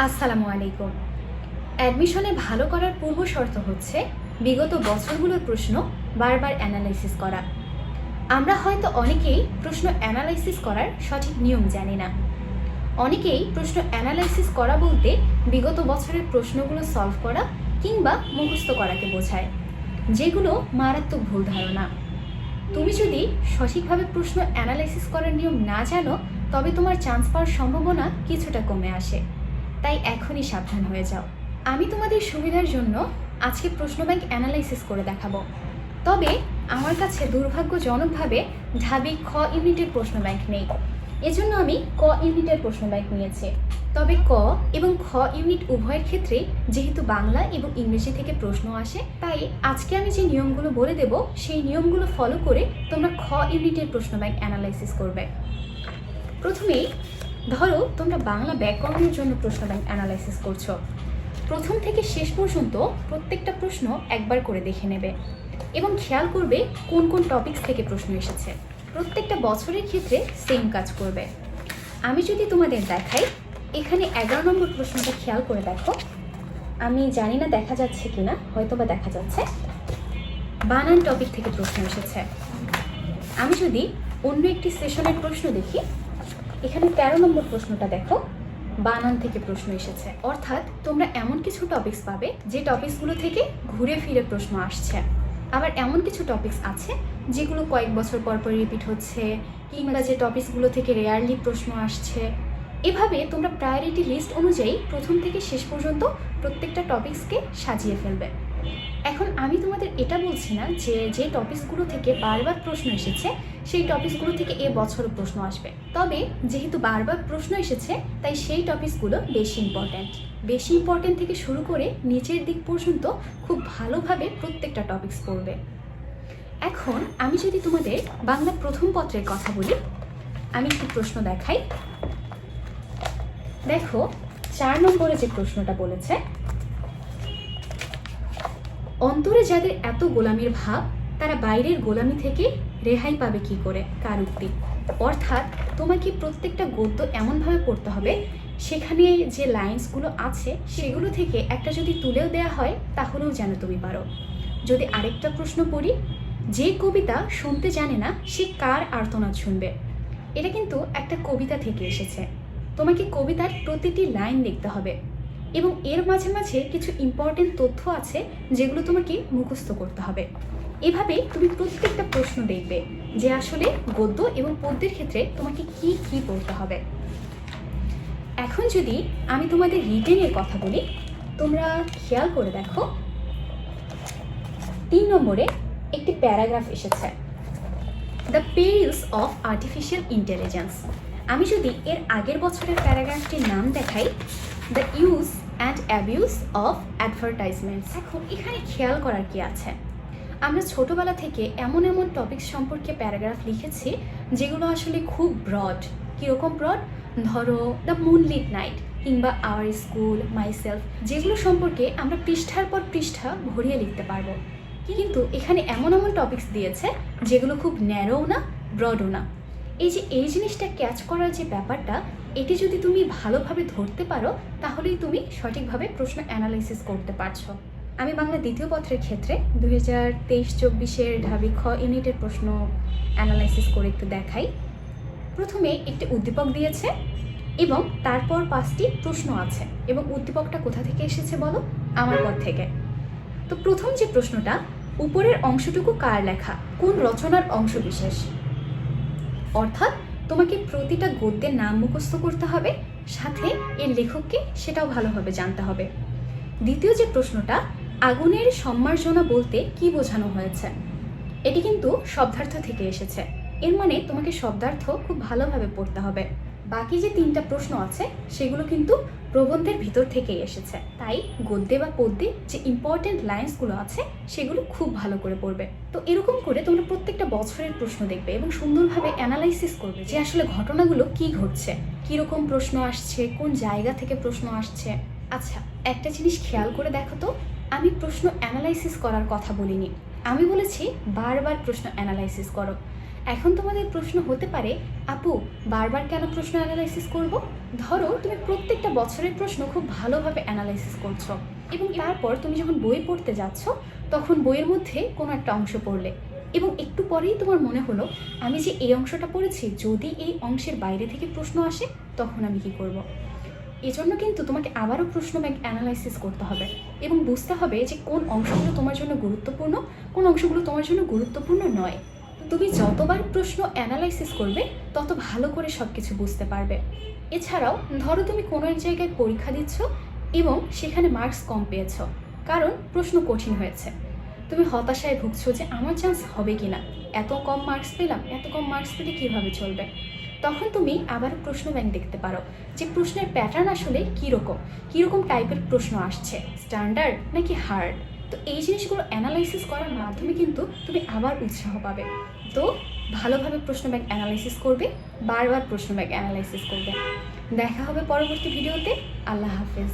আসসালামু আলাইকুম। অ্যাডমিশনে ভালো করার পূর্ব শর্ত হচ্ছে বিগত বছরগুলোর প্রশ্ন বারবার অ্যানালাইসিস করা। আমরা হয়তো অনেকেই প্রশ্ন অ্যানালাইসিস করার সঠিক নিয়ম জানি না। অনেকেই প্রশ্ন অ্যানালাইসিস করা বলতে বিগত বছরের প্রশ্নগুলো সলভ করা কিংবা মুখস্থ করাকে বোঝায়, যেগুলো মারাত্মক ভুল ধারণা। তুমি যদি সঠিকভাবে প্রশ্ন অ্যানালাইসিস করার নিয়ম না জানো, তবে তোমার চান্স পাওয়ার সম্ভাবনা কিছুটা কমে আসে। তাই এখনই সাবধান হয়ে যাও। আমি তোমাদের সুবিধার জন্য আজকে প্রশ্ন ব্যাংক অ্যানালাইসিস করে দেখাবো। তবে আমার কাছে দুর্ভাগ্যজনকভাবে ঢাবি খ ইউনিটের প্রশ্ন ব্যাংক নেই, এজন্য আমি ক ইউনিটের প্রশ্ন ব্যাংক নিয়েছি। তবে ক এবং খ ইউনিট উভয়ের ক্ষেত্রে যেহেতু বাংলা এবং ইংরেজি থেকে প্রশ্ন আসে, তাই আজকে আমি যে নিয়মগুলো বলে দেব সেই নিয়মগুলো ফলো করে তোমরা খ ইউনিটের প্রশ্ন ব্যাংক অ্যানালাইসিস করবে। প্রথমেই ধরো তোমরা বাংলা ব্যাকরণের জন্য প্রশ্ন ব্যাংক অ্যানালাইসিস করছো। প্রথম থেকে শেষ পর্যন্ত প্রত্যেকটা প্রশ্ন একবার করে দেখে নেবে এবং খেয়াল করবে কোন কোন টপিকস থেকে প্রশ্ন এসেছে। প্রত্যেকটা বছরের ক্ষেত্রে সেম কাজ করবে। আমি যদি তোমাদের দেখাই, এখানে 11 নম্বর প্রশ্নটা খেয়াল করে দেখো। আমি জানি না দেখা যাচ্ছে কিনা, হয়তো বা দেখা যাচ্ছে। বানান টপিক থেকে প্রশ্ন এসেছে। আমি যদি অন্য একটি সেশনের প্রশ্ন দেখি, এখানে 13 নম্বর প্রশ্নটা দেখো, বানান থেকে প্রশ্ন এসেছে। অর্থাৎ তোমরা এমন কিছু টপিকস পাবে যে টপিকসগুলো থেকে ঘুরে ফিরে প্রশ্ন আসছে। আবার এমন কিছু টপিকস আছে যেগুলো কয়েক বছর পর পর রিপিট হচ্ছে, কিংবা যে টপিকসগুলো থেকে রেয়ারলি প্রশ্ন আসছে। এভাবে তোমরা প্রায়োরিটি লিস্ট অনুযায়ী প্রথম থেকে শেষ পর্যন্ত প্রত্যেকটা টপিকসকে সাজিয়ে ফেলবে। এখন আমি তোমাদের এটা বলছি না যে যে টপিকসগুলো থেকে বারবার প্রশ্ন এসেছে সেই টপিকসগুলো থেকে এ বছরও প্রশ্ন আসবে। তবে যেহেতু বারবার প্রশ্ন এসেছে, তাই সেই টপিকসগুলো বেশি ইম্পর্টেন্ট থেকে শুরু করে নিচের দিক পর্যন্ত খুব ভালোভাবে প্রত্যেকটা টপিকস পড়বে। এখন আমি যদি তোমাদের বাংলা প্রথম পত্রের কথা বলি, আমি একটি প্রশ্ন দেখাই। দেখো 4 নম্বরে যে প্রশ্নটা বলেছে, অন্তরে যাদের এত গোলামির ভাব, তারা বাইরের গোলামি থেকে রেহাই পাবে কি করে? কার উক্তি। অর্থাৎ তোমাকে প্রত্যেকটা গদ্য এমনভাবে পড়তে হবে সেখানে যে লাইন্সগুলো আছে সেগুলো থেকে একটা যদি তুলেও দেওয়া হয় তাহলেও যেন তুমি পারো। যদি আরেকটা প্রশ্ন পড়ি, যে কবিতা শুনতে জানে না সে কার আর্তনাদ শুনবে। এটা কিন্তু একটা কবিতা থেকে এসেছে। তোমাকে কবিতার প্রতিটি লাইন দেখতে হবে এবং এর মাঝে মাঝে কিছু ইম্পর্টেন্ট তথ্য আছে যেগুলো তোমাকে মুখস্থ করতে হবে। এভাবে তুমি প্রত্যেকটা প্রশ্ন দেখবে যে আসলে গদ্য এবং পদ্যের ক্ষেত্রে তোমাকে কি কি পড়তে হবে। এখন যদি আমি তোমাদের রিটেনের কথা বলি, তোমরা খেয়াল করে দেখো 3 নম্বরে একটি প্যারাগ্রাফ এসেছে, the perils of artificial intelligence. আমি যদি এর আগের বছরের প্যারাগ্রাফটির নাম দেখাই, the use and abuse of advertisements. এখন এখানে খেয়াল করার কি আছে, আমরা ছোটোবেলা থেকে এমন টপিকস সম্পর্কে প্যারাগ্রাফ লিখেছি যেগুলো আসলে খুব ব্রড। কীরকম ব্রড? ধরো দ্য মুনলিট নাইট কিংবা আওয়ার স্কুল, মাইসেলফ, যেগুলো সম্পর্কে আমরা পৃষ্ঠার পর পৃষ্ঠা ভরিয়ে লিখতে পারবো। কিন্তু এখানে এমন টপিকস দিয়েছে যেগুলো খুব ন্যারোও না, ব্রডও না। এই জিনিসটা ক্যাচ করার যে ব্যাপারটা, এটি যদি তুমি ভালোভাবে ধরতে পারো তাহলেই তুমি সঠিকভাবে প্রশ্ন অ্যানালাইসিস করতে পারছো। আমি বাংলা দ্বিতীয় পত্রের ক্ষেত্রে 2023-24 ঢাবি খ ইউনিটের প্রশ্ন অ্যানালাইসিস করে একটু দেখাই। প্রথমে একটি উদ্দীপক দিয়েছে এবং তারপর 5টি প্রশ্ন আছে এবং উদ্দীপকটা কোথা থেকে এসেছে বলো? আমার পদ থেকে। তো প্রথম যে প্রশ্নটা, উপরের অংশটুকু কার লেখা, কোন রচনার অংশ বিশেষ? অর্থাৎ তোমাকে প্রতিটা গদ্যের নাম মুখস্থ করতে হবে, সাথে এর লেখককে সেটাও ভালোভাবে জানতে হবে। দ্বিতীয় যে প্রশ্নটা, আগুনের সম্মার্জনা বলতে কি বোঝানো হয়েছে? এটি কিন্তু শব্দার্থ থেকে এসেছে, এর মানে তোমাকে শব্দার্থ খুব ভালোভাবে পড়তে হবে। বাকি যে 3টা প্রশ্ন আছে সেগুলো কিন্তু প্রবন্ধের ভিতর থেকেই এসেছে, তাই গদ্যে বা পদ্যে যে ইম্পর্টেন্ট লাইন্সগুলো আছে সেগুলো খুব ভালো করে পড়বে। তো এরকম করে তোমরা প্রত্যেকটা বছরের প্রশ্ন দেখবে এবং সুন্দরভাবে অ্যানালাইসিস করবে যে আসলে ঘটনাগুলো কি ঘটছে, কীরকম প্রশ্ন আসছে, কোন জায়গা থেকে প্রশ্ন আসছে। আচ্ছা, একটা জিনিস খেয়াল করে দেখো তো, আমি প্রশ্ন অ্যানালাইসিস করার কথা বলিনি, আমি বলেছি বারবার প্রশ্ন অ্যানালাইসিস করো। এখন তোমাদের প্রশ্ন হতে পারে, আপু বারবার কেন প্রশ্ন অ্যানালাইসিস করব? ধরো তুমি প্রত্যেকটা বছরের প্রশ্ন খুব ভালোভাবে অ্যানালাইসিস করছো এবং তারপর তুমি যখন বই পড়তে যাচ্ছ তখন বইয়ের মধ্যে কোনো একটা অংশ পড়লে এবং একটু পরেই তোমার মনে হলো, আমি যে এই অংশটা পড়েছি যদি এই অংশের বাইরে থেকে প্রশ্ন আসে তখন আমি কি করব? এজন্য কিন্তু তোমাকে আবারও প্রশ্ন ব্যাংক অ্যানালাইসিস করতে হবে এবং বুঝতে হবে যে কোন অংশগুলো তোমার জন্য গুরুত্বপূর্ণ, কোন অংশগুলো তোমার জন্য গুরুত্বপূর্ণ নয়। তুমি যতবার প্রশ্ন অ্যানালাইসিস করবে তত ভালো করে সব কিছু বুঝতে পারবে। এছাড়াও ধরো তুমি কোনো এক জায়গায় পরীক্ষা দিচ্ছ এবং সেখানে মার্কস কম পেয়েছ কারণ প্রশ্ন কঠিন হয়েছে। তুমি হতাশায় ভুগছো যে আমার চান্স হবে কি না, এত কম মার্কস পেলাম, এত কম মার্কস পেলে কীভাবে চলবে। তখন তুমি আবার প্রশ্ন ব্যাংক দেখতে পারো যে প্রশ্নের প্যাটার্ন আসলে কীরকম টাইপের প্রশ্ন আসছে, স্ট্যান্ডার্ড নাকি হার্ড। তো এই জিনিসগুলো অ্যানালাইসিস করার মাধ্যমে কিন্তু তুমি আবার উৎসাহ পাবে। তো ভালোভাবে প্রশ্ন ব্যাংক অ্যানালাইসিস করবে, বারবার প্রশ্ন ব্যাংক অ্যানালাইসিস করবে। দেখা হবে পরবর্তী ভিডিওতে। আল্লাহ হাফেজ।